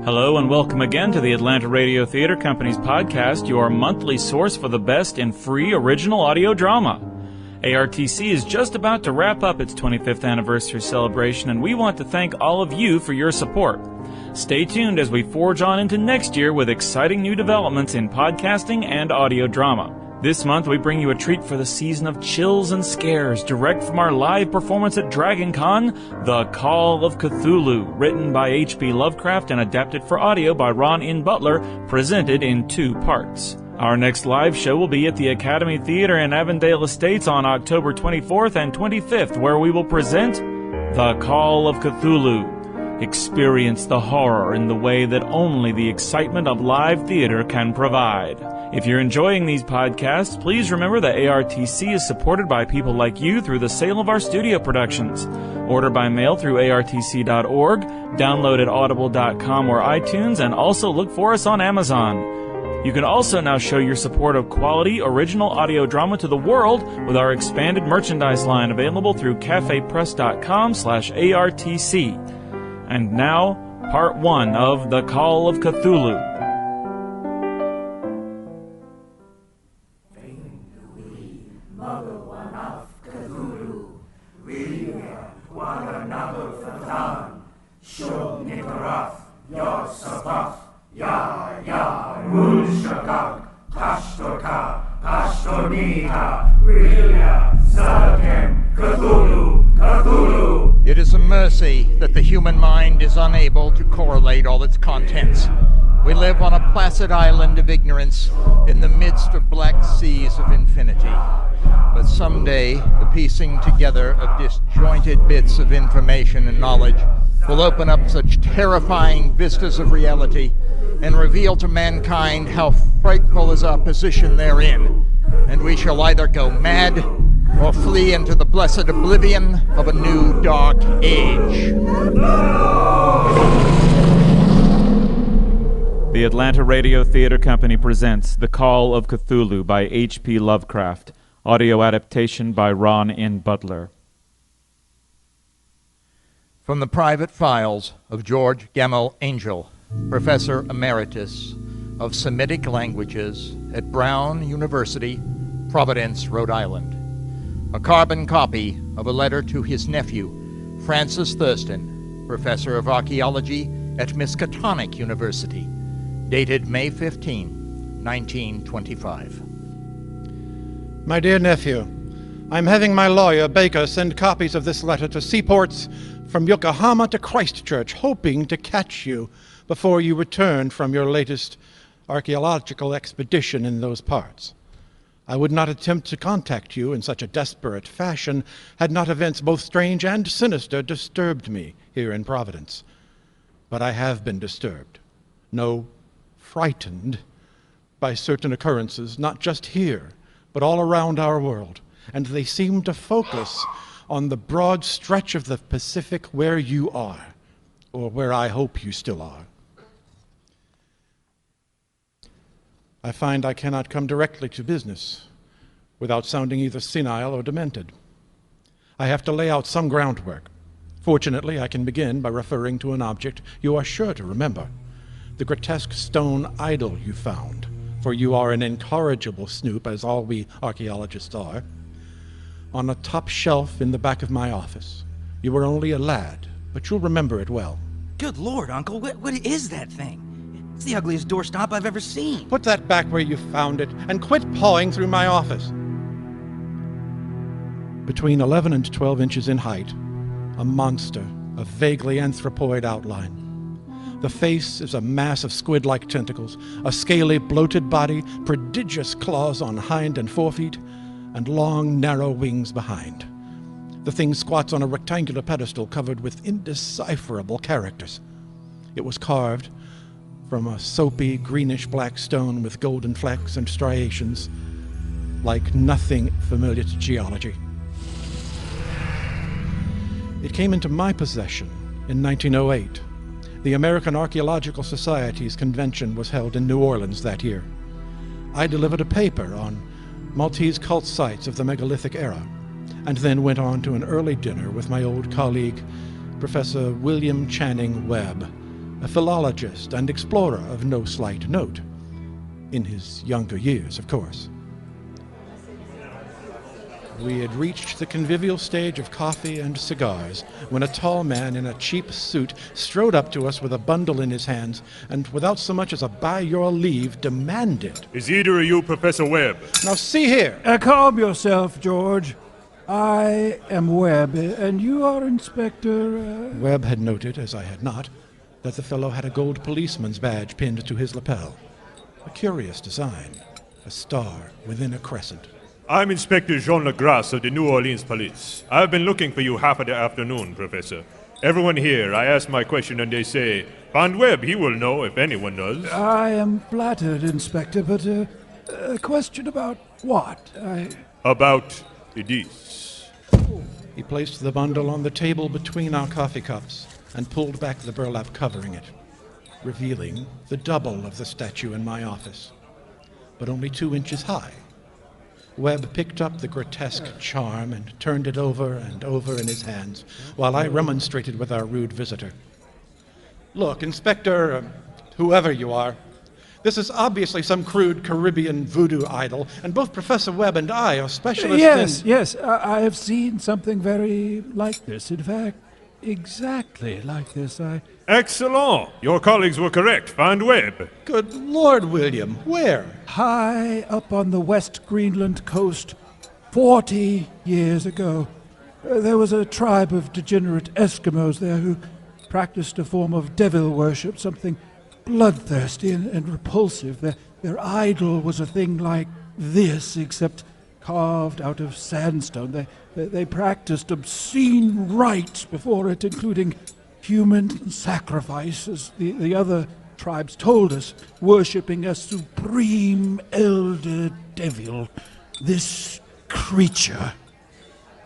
Hello and welcome again to the Atlanta Radio Theater Company's podcast, your monthly source for the best in free original audio drama. ARTC is just about to wrap up its 25th anniversary celebration, and we want to thank all of you for your support. Stay tuned as we forge on into next year with exciting new developments in podcasting and audio drama. This month, we bring you a treat for the season of chills and scares, direct from our live performance at DragonCon, The Call of Cthulhu, written by H.P. Lovecraft and adapted for audio by Ron N. Butler, presented in 2 parts. Our next live show will be at the Academy Theater in Avondale Estates on October 24th and 25th, where we will present The Call of Cthulhu. Experience the horror in the way that only the excitement of live theater can provide. If you're enjoying these podcasts, please remember that ARTC is supported by people like you through the sale of our studio productions. Order by mail through artc.org, download at audible.com or iTunes, and also look for us on Amazon. You can also now show your support of quality original audio drama to the world with our expanded merchandise line available through cafepress.com/ARTC. And now, part 1 of The Call of Cthulhu. Mother one of Cthulhu, we one another Fatan, Shul Nikaraf, Yor Sabaf, Ya, Mul Shakak, Pashtoka, Pashtonika, Ria, Zalakem, Cthulhu. It is a mercy that the human mind is unable to correlate all its contents. We live on a placid island of ignorance in the midst of black seas of infinity. But someday, the piecing together of disjointed bits of information and knowledge will open up such terrifying vistas of reality and reveal to mankind how frightful is our position therein, and we shall either go mad or flee into the blessed oblivion of a new dark age. The Atlanta Radio Theater Company presents The Call of Cthulhu by H.P. Lovecraft, audio adaptation by Ron N. Butler. From the private files of George Gamel Angel, Professor Emeritus of Semitic Languages at Brown University, Providence, Rhode Island. A carbon copy of a letter to his nephew, Francis Thurston, Professor of Archaeology at Miskatonic University, dated May 15, 1925. My dear nephew, I'm having my lawyer, Baker, send copies of this letter to seaports from Yokohama to Christchurch, hoping to catch you before you return from your latest archaeological expedition in those parts. I would not attempt to contact you in such a desperate fashion had not events both strange and sinister disturbed me here in Providence. But I have been disturbed, no, frightened, by certain occurrences, not just here, but all around our world, and they seem to focus on the broad stretch of the Pacific where you are, or where I hope you still are. I find I cannot come directly to business without sounding either senile or demented. I have to lay out some groundwork. Fortunately, I can begin by referring to an object you are sure to remember, the grotesque stone idol you found, for you are an incorrigible snoop, as all we archaeologists are, on a top shelf in the back of my office. You were only a lad, but you'll remember it well. Good Lord, Uncle, what is that thing? It's the ugliest doorstop I've ever seen. Put that back where you found it, and quit pawing through my office. Between 11 and 12 inches in height, a monster of vaguely anthropoid outline. The face is a mass of squid-like tentacles, a scaly, bloated body, prodigious claws on hind and forefeet, and long, narrow wings behind. The thing squats on a rectangular pedestal covered with indecipherable characters. It was carved from a soapy, greenish-black stone with golden flecks and striations, like nothing familiar to geology. It came into my possession in 1908. The American Archaeological Society's convention was held in New Orleans that year. I delivered a paper on Maltese cult sites of the megalithic era, and then went on to an early dinner with my old colleague, Professor William Channing Webb, a philologist and explorer of no slight note. In his younger years, of course. We had reached the convivial stage of coffee and cigars when a tall man in a cheap suit strode up to us with a bundle in his hands and, without so much as a by your leave, demanded, "Is either of you Professor Webb?" "Now see here." Calm yourself, George. I am Webb, and you are Inspector... Webb had noted, as I had not, that the fellow had a gold policeman's badge pinned to his lapel. A curious design, a star within a crescent. I'm Inspector Jean Legrasse of the New Orleans Police. I've been looking for you half of the afternoon, Professor. Everyone here, I ask my question and they say, "Find Webb, he will know if anyone does." I am flattered, Inspector, but a question about what? About this. He placed the bundle on the table between our coffee cups and pulled back the burlap covering it, revealing the double of the statue in my office, but only 2 inches high. Webb picked up the grotesque charm and turned it over and over in his hands, while I remonstrated with our rude visitor. "Look, Inspector, whoever you are, this is obviously some crude Caribbean voodoo idol, and both Professor Webb and I are specialists Yes, I have seen something very like this. In fact, exactly like this. Excellent! Your colleagues were correct. Find Webb. Good Lord, William, where? High up on the West Greenland coast, 40 years ago. There was a tribe of degenerate Eskimos there who practiced a form of devil worship, something bloodthirsty and repulsive. Their idol was a thing like this, except carved out of sandstone. They practiced obscene rites before it, including human sacrifices. The other tribes told us, worshipping a supreme elder devil, this creature.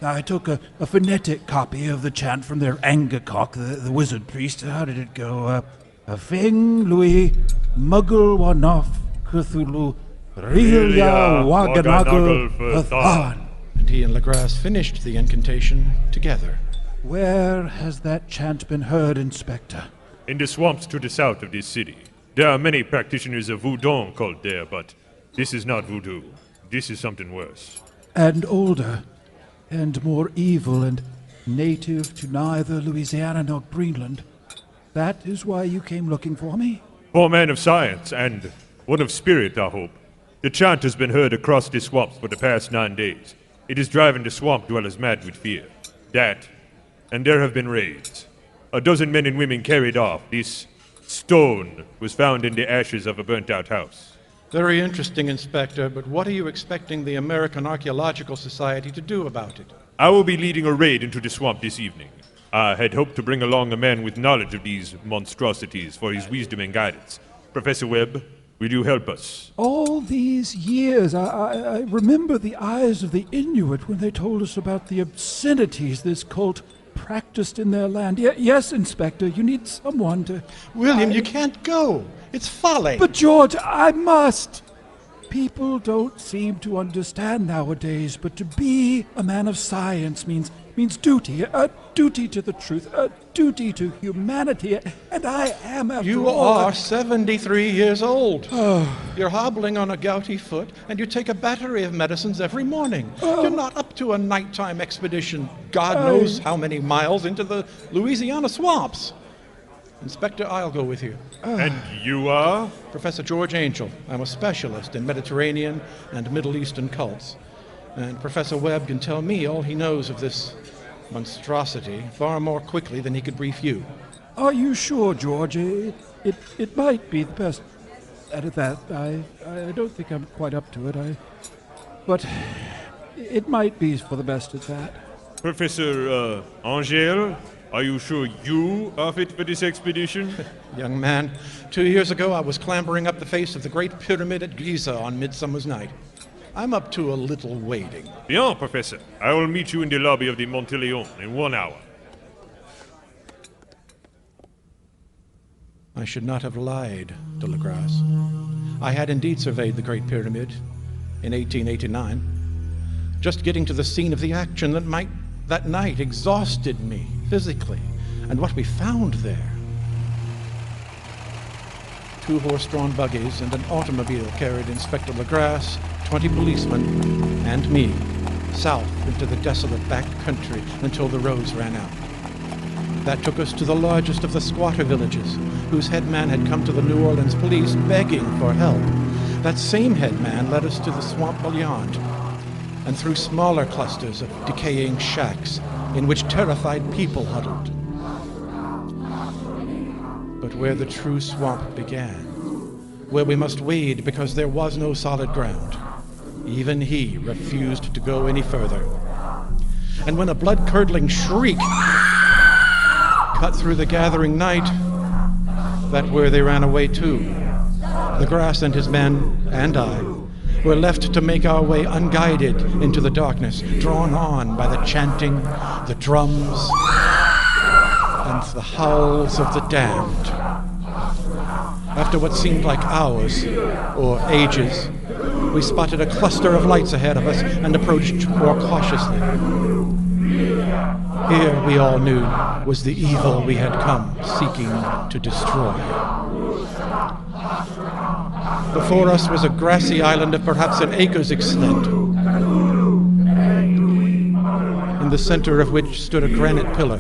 I took a phonetic copy of the chant from their Angakok, the wizard priest. How did it go? A Feng Lui Muggle Wanoff Cthulhu Rilia Waganagel Pathan. And he and Legrasse finished the incantation together. Where has that chant been heard, Inspector? In the swamps to the south of this city. There are many practitioners of voodoo cult there, but this is not voodoo. This is something worse. And older, and more evil, and native to neither Louisiana nor Greenland. That is why you came looking for me? For a man of science, and one of spirit, I hope. The chant has been heard across the swamps for the past 9 days. It is driving the swamp dwellers mad with fear. That, and there have been raids. 12 men and women carried off. This stone was found in the ashes of a burnt-out house. Very interesting, Inspector, but what are you expecting the American Archaeological Society to do about it? I will be leading a raid into the swamp this evening. I had hoped to bring along a man with knowledge of these monstrosities for his wisdom and guidance. Professor Webb, will you help us? All these years, I remember the eyes of the Inuit when they told us about the obscenities this cult practiced in their land. Yes, Inspector, you need someone to... William, you can't go. It's folly. But George, I must. People don't seem to understand nowadays, but to be a man of science means duty, a duty to the truth, a duty to humanity, and I am, after You all... are 73 years old. You're hobbling on a gouty foot, and you take a battery of medicines every morning. You're not up to a nighttime expedition, God knows how many miles into the Louisiana swamps. Inspector, I'll go with you. And you are? Professor George Angel. I'm a specialist in Mediterranean and Middle Eastern cults. And Professor Webb can tell me all he knows of this monstrosity far more quickly than he could brief you. Are you sure, George? It might be the best at that. I don't think I'm quite up to it. But it might be for the best at that. Professor Angel, are you sure you are fit for this expedition? Young man, 2 years ago I was clambering up the face of the Great Pyramid at Giza on Midsummer's Night. I'm up to a little wading. Bien, Professor. I will meet you in the lobby of the Monteleon in 1 hour. I should not have lied to Legrasse. I had indeed surveyed the Great Pyramid in 1889. Just getting to the scene of the action that night exhausted me physically. And what we found there... 2 horse-drawn buggies and an automobile carried Inspector Legrasse, 20 policemen, and me south into the desolate back country until the roads ran out. That took us to the largest of the squatter villages, whose headman had come to the New Orleans police begging for help. That same headman led us to the swamp beyond, and through smaller clusters of decaying shacks in which terrified people huddled. But where the true swamp began, where we must wade because there was no solid ground, even he refused to go any further. And when a blood-curdling shriek cut through the gathering night, that where they ran away to, Legrasse and his men and I were left to make our way unguided into the darkness, drawn on by the chanting, the drums, and the howls of the damned. After what seemed like hours, or ages, we spotted a cluster of lights ahead of us and approached more cautiously. Here, we all knew, was the evil we had come seeking to destroy. Before us was a grassy island of perhaps an acre's extent, in the center of which stood a granite pillar,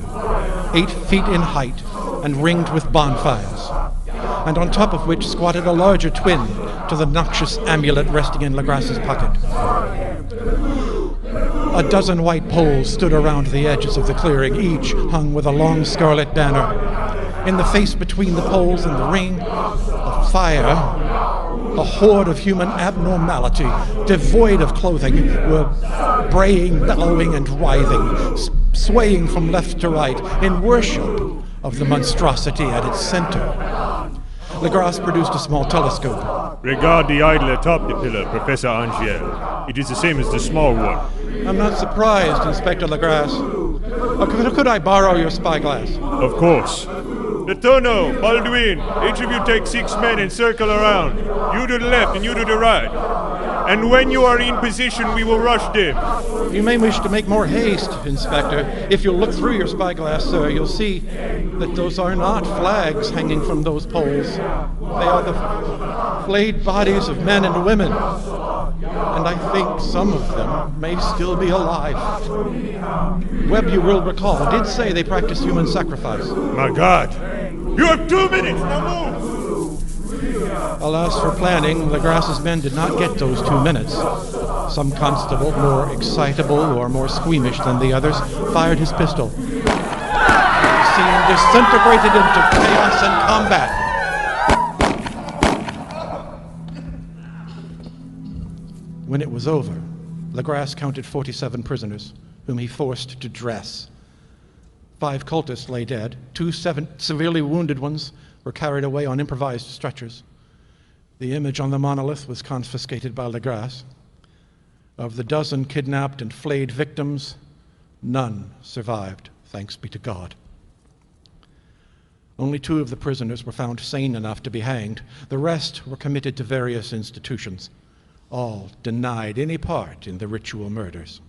8 feet in height and ringed with bonfires, and on top of which squatted a larger twin to the noxious amulet resting in Legrasse's pocket. A dozen white poles stood around the edges of the clearing, each hung with a long scarlet banner. In the face between the poles and the ring, a fire, a horde of human abnormality, devoid of clothing, were braying, bellowing, and writhing, swaying from left to right in worship of the monstrosity at its center. Legrasse produced a small telescope. Regard the idol atop the pillar, Professor Angel. It is the same as the small one. I'm not surprised, Inspector Legrasse. Could I borrow your spyglass? Of course. Letourneau, Baldwin, each of you take 6 men and circle around. You to the left and you to the right. And when you are in position, we will rush them. You may wish to make more haste, Inspector. If you'll look through your spyglass, sir, you'll see that those are not flags hanging from those poles. They are the flayed bodies of men and women. And I think some of them may still be alive. Webb, you will recall, did say they practiced human sacrifice. My God! You have 2 minutes, now move! Alas for planning, Legrasse's men did not get those 2 minutes. Some constable, more excitable or more squeamish than the others, fired his pistol. The scene disintegrated into chaos and combat. When it was over, Legrasse counted 47 prisoners, whom he forced to dress. 5 cultists lay dead. 2 severely wounded ones were carried away on improvised stretchers. The image on the monolith was confiscated by Legrasse. Of the dozen kidnapped and flayed victims, none survived, thanks be to God. Only 2 of the prisoners were found sane enough to be hanged. The rest were committed to various institutions. All denied any part in the ritual murders.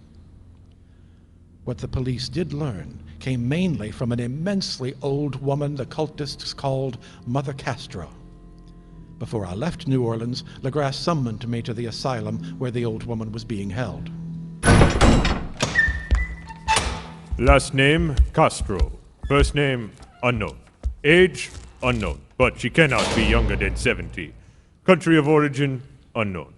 What the police did learn came mainly from an immensely old woman the cultists called Mother Castro. Before I left New Orleans, Legrasse summoned me to the asylum where the old woman was being held. Last name, Castro. First name, unknown. Age, unknown. But she cannot be younger than 70. Country of origin, unknown.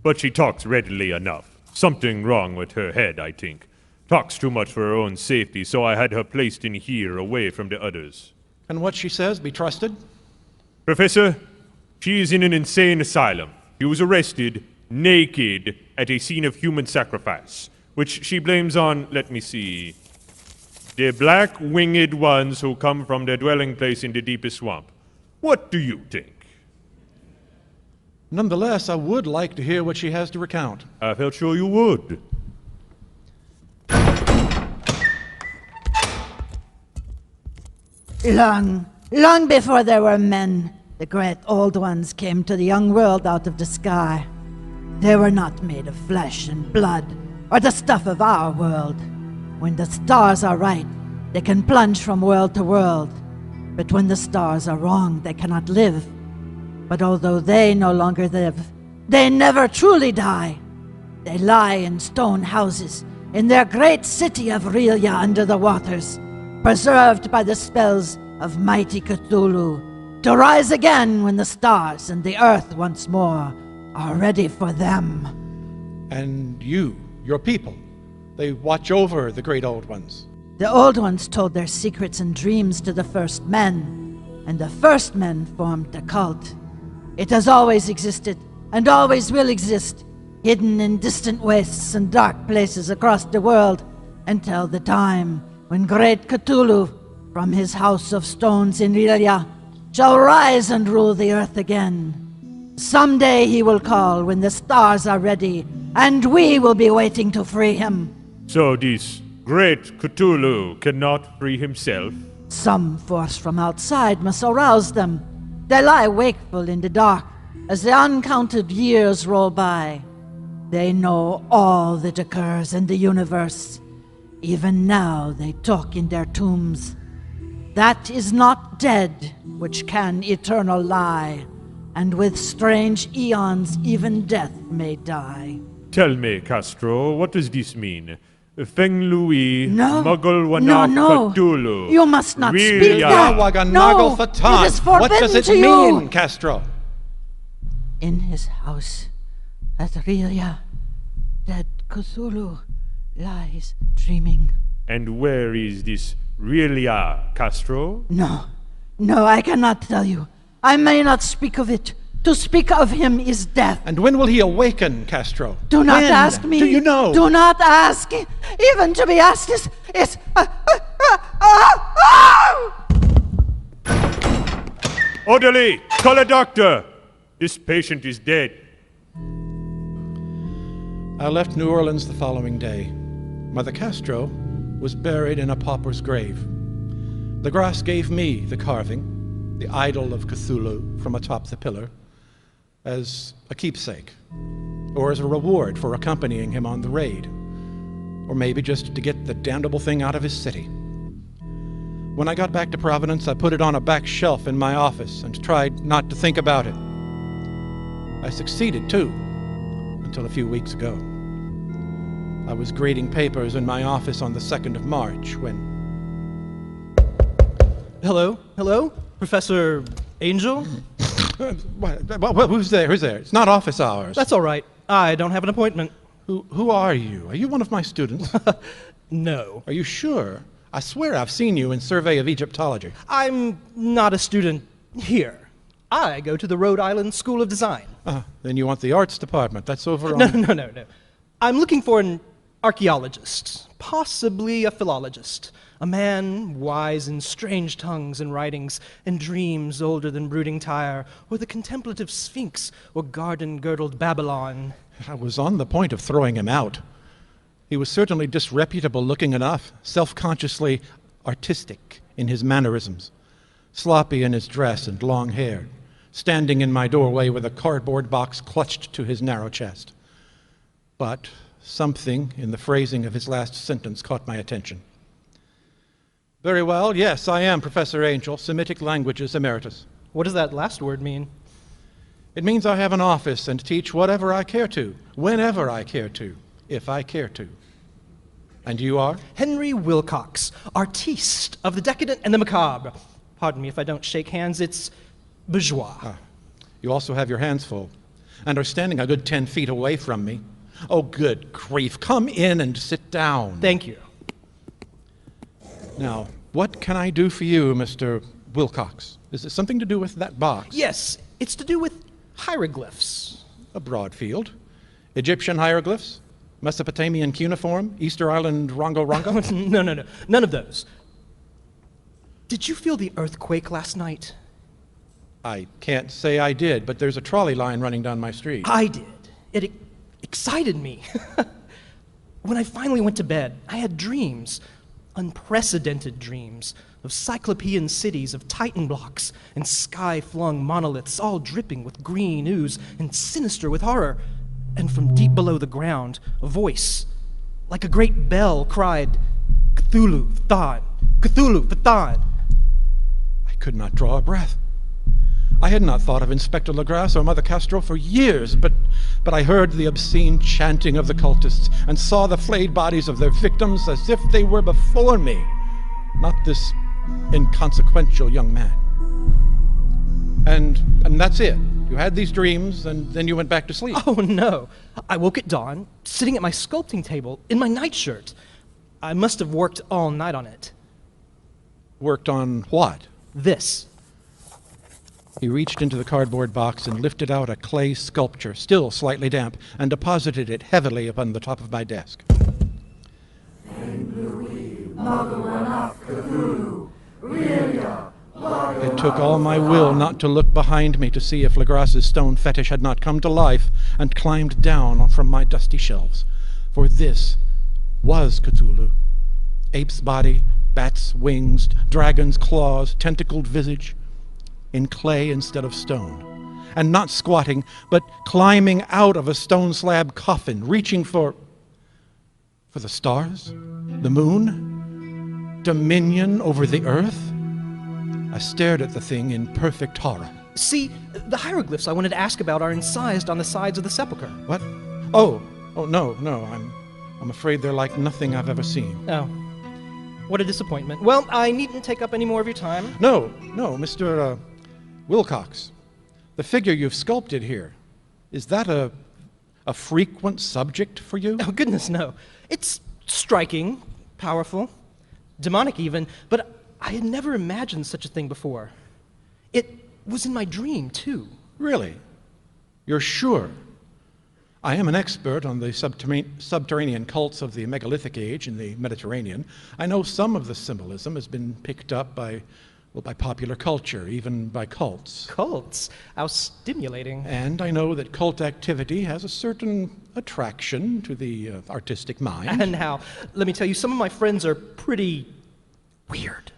But she talks readily enough. Something wrong with her head, I think. Talks too much for her own safety, so I had her placed in here, away from the others. And what she says, be trusted? Professor, she is in an insane asylum. She was arrested, naked, at a scene of human sacrifice, which she blames on, let me see, the black-winged ones who come from their dwelling place in the deepest swamp. What do you think? Nonetheless, I would like to hear what she has to recount. I felt sure you would. Long before there were men, the great old ones came to the young world out of the sky. They were not made of flesh and blood, or the stuff of our world. When the stars are right, they can plunge from world to world. But when the stars are wrong, they cannot live. But although they no longer live, they never truly die. They lie in stone houses in their great city of Relia under the waters, preserved by the spells of mighty Cthulhu, to rise again when the stars and the earth once more are ready for them. And you, your people, they watch over the great old ones. The old ones told their secrets and dreams to the first men, and the first men formed a cult. It has always existed, and always will exist, hidden in distant wastes and dark places across the world, until the time when great Cthulhu, from his house of stones in Relia, shall rise and rule the earth again. Someday he will call when the stars are ready, and we will be waiting to free him. So this great Cthulhu cannot free himself? Some force from outside must arouse them. They lie wakeful in the dark as the uncounted years roll by. They know all that occurs in the universe. Even now they talk in their tombs. That is not dead which can eternal lie, and with strange eons even death may die. Tell me, Castro, what does this mean? Feng Lui, No, Muggle no, Wanak no. Cthulhu. You must not Really? speak that. No, it is forbidden What does it to you. mean, Castro? In his house at Relia, dead Cthulhu lies dreaming. And where is this Relia, Castro? No, I cannot tell you. I may not speak of it. To speak of him is death. And when will he awaken, Castro? Do not When? ask me. Do you know? Do not ask. Even to be asked is Orderly, call a doctor. This patient is dead. I left New Orleans the following day. Mother Castro was buried in a pauper's grave. The grass gave me the carving, the idol of Cthulhu from atop the pillar, as a keepsake, or as a reward for accompanying him on the raid, or maybe just to get the damnable thing out of his city. When I got back to Providence, I put it on a back shelf in my office and tried not to think about it. I succeeded, too, until a few weeks ago. I was grading papers in my office on the 2nd of March when... Hello? Professor Angel? Who's there? It's not office hours. That's all right. I don't have an appointment. Who are you? Are you one of my students? No. Are you sure? I swear I've seen you in Survey of Egyptology. I'm not a student here. I go to the Rhode Island School of Design. Then you want the arts department. That's over on... No. I'm looking for an archaeologist, possibly a philologist. A man wise in strange tongues and writings, and dreams older than brooding Tyre, or the contemplative Sphinx, or garden-girdled Babylon. I was on the point of throwing him out. He was certainly disreputable looking enough, self-consciously artistic in his mannerisms, sloppy in his dress and long hair, standing in my doorway with a cardboard box clutched to his narrow chest. But something in the phrasing of his last sentence caught my attention. Very well, yes, I am Professor Angel, Semitic Languages Emeritus. What does that last word mean? It means I have an office and teach whatever I care to, whenever I care to, if I care to. And you are? Henry Wilcox, artiste of the decadent and the macabre. Pardon me if I don't shake hands, it's bourgeois. You also have your hands full, and are standing a good 10 feet away from me. Oh, good grief, come in and sit down. Thank you. Now, what can I do for you, Mr. Wilcox? Is it something to do with that box? Yes, it's to do with hieroglyphs. A broad field. Egyptian hieroglyphs? Mesopotamian cuneiform? Easter Island rongo-rongo? No. None of those. Did you feel the earthquake last night? I can't say I did, but there's a trolley line running down my street. I did. It excited me. When I finally went to bed, I had dreams. Unprecedented dreams of cyclopean cities of titan blocks and sky-flung monoliths, all dripping with green ooze and sinister with horror. And from deep below the ground, a voice, like a great bell, cried, "Cthulhu, F'Than! Cthulhu, F'Than!" I could not draw a breath. I had not thought of Inspector Legras or Mother Castro for years, but I heard the obscene chanting of the cultists and saw the flayed bodies of their victims as if they were before me, not this inconsequential young man. And that's it. You had these dreams, and then you went back to sleep. Oh, no. I woke at dawn, sitting at my sculpting table, in my nightshirt. I must have worked all night on it. Worked on what? This. He reached into the cardboard box and lifted out a clay sculpture, still slightly damp, and deposited it heavily upon the top of my desk. It took all my will not to look behind me to see if Legras's stone fetish had not come to life and climbed down from my dusty shelves. For this was Cthulhu. Ape's body, bat's wings, dragon's claws, tentacled visage, in clay instead of stone. And not squatting, but climbing out of a stone slab coffin, reaching for the stars, the moon, dominion over the earth. I stared at the thing in perfect horror. See, the hieroglyphs I wanted to ask about are incised on the sides of the sepulchre. What? Oh, no. I'm afraid they're like nothing I've ever seen. Oh. What a disappointment. Well, I needn't take up any more of your time. No, Mr. Wilcox. The figure you've sculpted here, is that a frequent subject for you? Oh, goodness, no. It's striking, powerful, demonic even, but I had never imagined such a thing before. It was in my dream, too. Really? You're sure? I am an expert on the subterranean cults of the megalithic age in the Mediterranean. I know some of the symbolism has been picked up by popular culture, even by cults. Cults? How stimulating. And I know that cult activity has a certain attraction to the artistic mind. And how, let me tell you, some of my friends are pretty weird.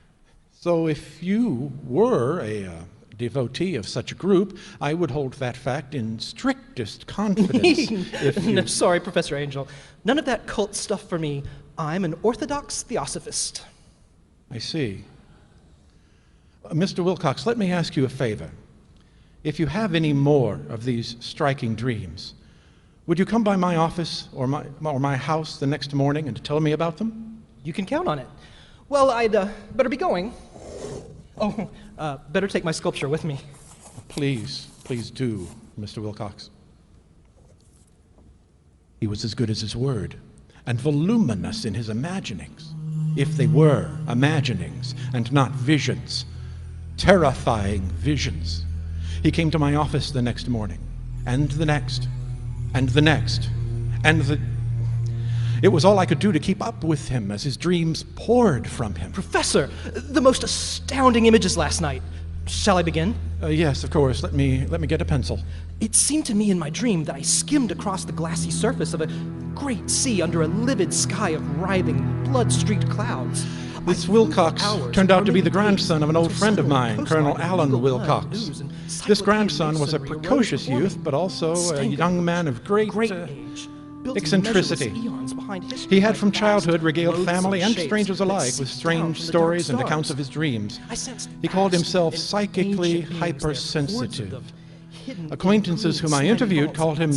So if you were a devotee of such a group, I would hold that fact in strictest confidence. No, sorry, Professor Angel. None of that cult stuff for me. I'm an orthodox theosophist. I see. Mr. Wilcox, let me ask you a favor. If you have any more of these striking dreams, would you come by my office or my house the next morning and tell me about them? You can count on it. Well, I'd better be going. Oh, better take my sculpture with me. Please do, Mr. Wilcox. He was as good as his word, and voluminous in his imaginings, if they were imaginings and not visions, terrifying visions. He came to my office the next morning, and the next, and the next, It was all I could do to keep up with him as his dreams poured from him. Professor, the most astounding images last night. Shall I begin? Yes, of course. Let me get a pencil. It seemed to me in my dream that I skimmed across the glassy surface of a great sea under a livid sky of writhing, blood-streaked clouds. This Wilcox turned out to be the grandson of an old friend of mine, Colonel Alan Wilcox. This grandson was a precocious youth, but also a young man of great eccentricity. He had from childhood regaled family and strangers alike with strange stories and accounts of his dreams. He called himself psychically hypersensitive. Acquaintances whom I interviewed called him,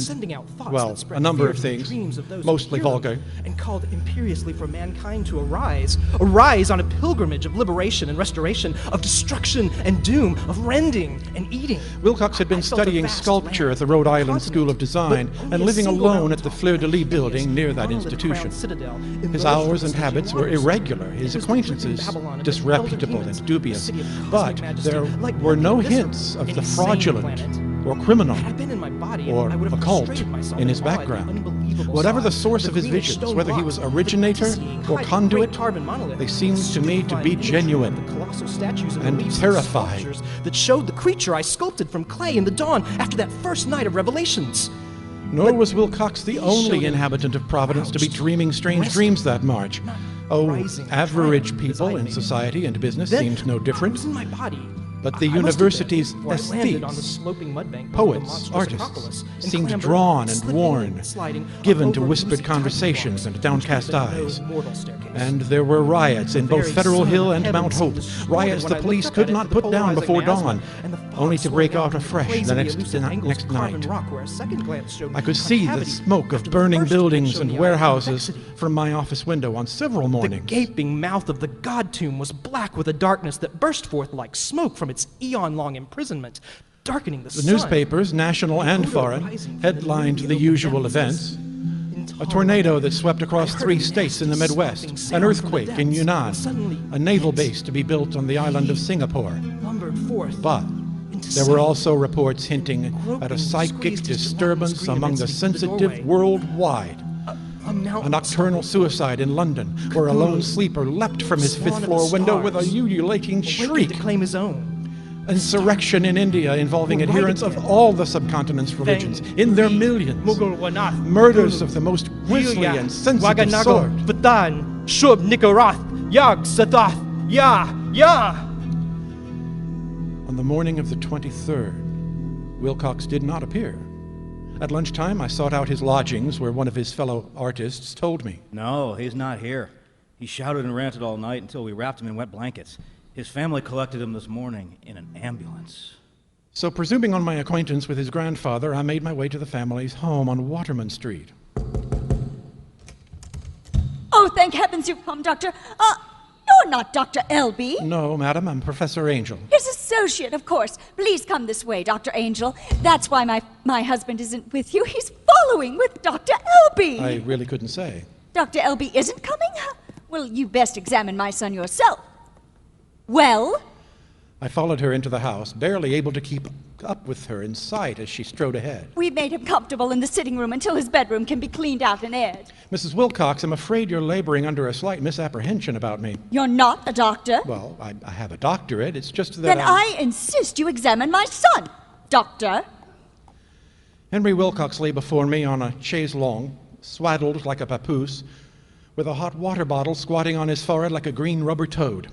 well, a number of things, mostly vulgar. And called imperiously for mankind to arise on a pilgrimage of liberation and restoration, of destruction and doom, of rending and eating. Wilcox had been studying sculpture at the Rhode Island School of Design and living alone at the Fleur-de-Lis building near that institution. His hours and habits were irregular, his acquaintances disreputable and dubious, but there were no hints of the fraudulent or criminal, or occult in his background. Whatever the source of his visions, whether he was originator or conduit, they seemed to me to be genuine and terrifying. That showed the creature I sculpted from clay in the dawn after that first night of revelations. Nor was Wilcox the only inhabitant of Providence to be dreaming strange dreams that March. Oh, average people in society and business seemed no different. But the university's aesthetes, poets, artists, seemed drawn and worn, given to whispered conversations and downcast eyes. And there were riots in both Federal Hill and Mount Hope, riots the police could not put down before dawn. only to break out afresh the Crazily next elusive angles next of carven night. rock where a second glance showed I could see the concavity smoke of after the burning first buildings showed and the warehouses complexity. from my office window on several The mornings. gaping mouth of the god tomb was black with a darkness that burst forth like smoke from its eon-long imprisonment, darkening the The sun. newspapers, national and Odor foreign, rising from headlined the the new usual depths. events. A Intolerable. tornado that swept across I heard 3 a states in the nasty Midwest, slumping an sound from the earthquake in depths, Yunnan, and suddenly a naval it base to be built on the island of Singapore. lumbered forth But into there were sight. also reports hinting at a Groping psychic squeezed his disturbance screen among the against the sensitive doorway. worldwide. A mountain A nocturnal suicide in London, where a lone sleeper leapt from his Spawn of the 5th-floor window with a stars. ululating awakened shriek. to claim his own. Insurrection in India involving We're right adherents of again. all the subcontinent's religions, in their millions. Mughal Murders of the most grisly and sensitive sort. Vatan, Shub, Nikarath, Yag, Sadath, Ya. On the morning of the 23rd, Wilcox did not appear. At lunchtime, I sought out his lodgings, where one of his fellow artists told me. No, he's not here. He shouted and ranted all night until we wrapped him in wet blankets. His family collected him this morning in an ambulance. So, presuming on my acquaintance with his grandfather, I made my way to the family's home on Waterman Street. Oh, thank heavens you've come, Doctor. You're not Dr. Elby. No, madam, I'm Professor Angel. His associate, of course. Please come this way, Dr. Angel. That's why my husband isn't with you. He's following with Dr. Elby. I really couldn't say. Dr. Elby isn't coming? Well, you best examine my son yourself. Well? I followed her into the house, barely able to keep up with her in sight as she strode ahead. We've made him comfortable in the sitting room until his bedroom can be cleaned out and aired. Mrs. Wilcox, I'm afraid you're laboring under a slight misapprehension about me. You're not a doctor? Well, I have a doctorate. It's just that Then I insist you examine my son, Doctor. Henry Wilcox lay before me on a chaise longue, swaddled like a papoose, with a hot water bottle squatting on his forehead like a green rubber toad.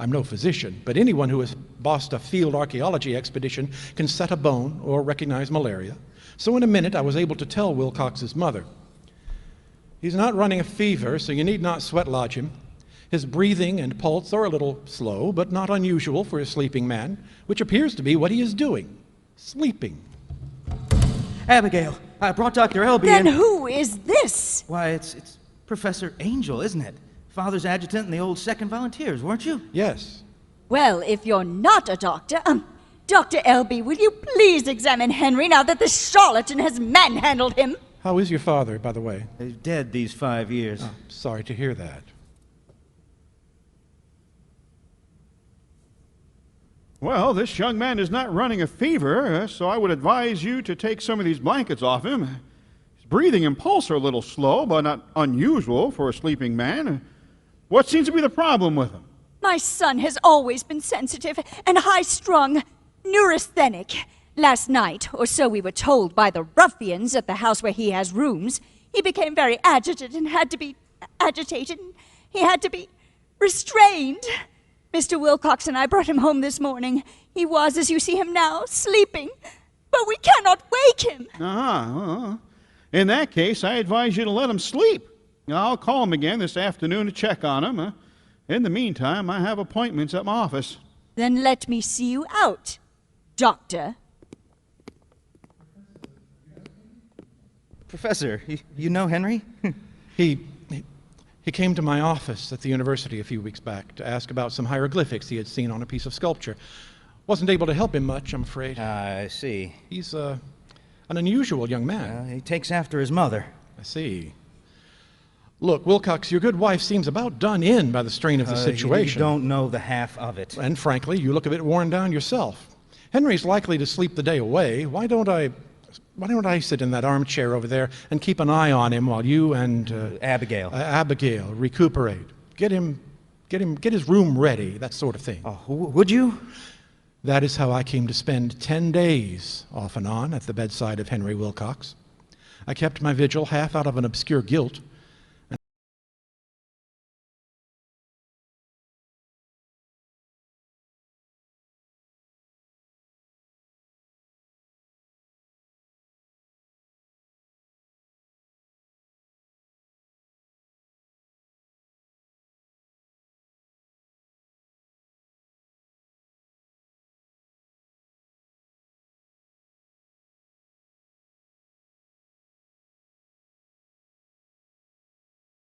I'm no physician, but anyone who has bossed a field archaeology expedition can set a bone or recognize malaria. So in a minute, I was able to tell Wilcox's mother. He's not running a fever, so you need not sweat lodge him. His breathing and pulse are a little slow, but not unusual for a sleeping man, which appears to be what he is doing, sleeping. Abigail, I brought Dr. Elby Then in. who is this? Why, it's Professor Angel, isn't it? Father's adjutant in the old 2nd Volunteers, weren't you? Yes. Well, if you're not a doctor, Dr. Elby, will you please examine Henry now that this charlatan has manhandled him? How is your father, by the way? He's dead these 5 years. Oh, sorry to hear that. Well, this young man is not running a fever, so I would advise you to take some of these blankets off him. His breathing and pulse are a little slow, but not unusual for a sleeping man. What seems to be the problem with him? My son has always been sensitive and high-strung, neurasthenic. Last night, or so we were told by the ruffians at the house where he has rooms, he became very agitated and had to be He had to be restrained. Mr. Wilcox and I brought him home this morning. He was, as you see him now, sleeping, but we cannot wake him. In that case, I advise you to let him sleep. I'll call him again this afternoon to check on him. In the meantime, I have appointments at my office. Then let me see you out, Doctor. Professor, you know Henry? He came to my office at the university a few weeks back to ask about some hieroglyphics he had seen on a piece of sculpture. Wasn't able to help him much, I'm afraid. I see. He's an unusual young man. He takes after his mother. I see. Look, Wilcox, your good wife seems about done in by the strain of the situation. You don't know the half of it. And frankly, you look a bit worn down yourself. Henry's likely to sleep the day away. Why don't I sit in that armchair over there and keep an eye on him while you and Abigail recuperate? Get his room ready, that sort of thing. Oh, would you? That is how I came to spend 10 days off and on at the bedside of Henry Wilcox. I kept my vigil half out of an obscure guilt,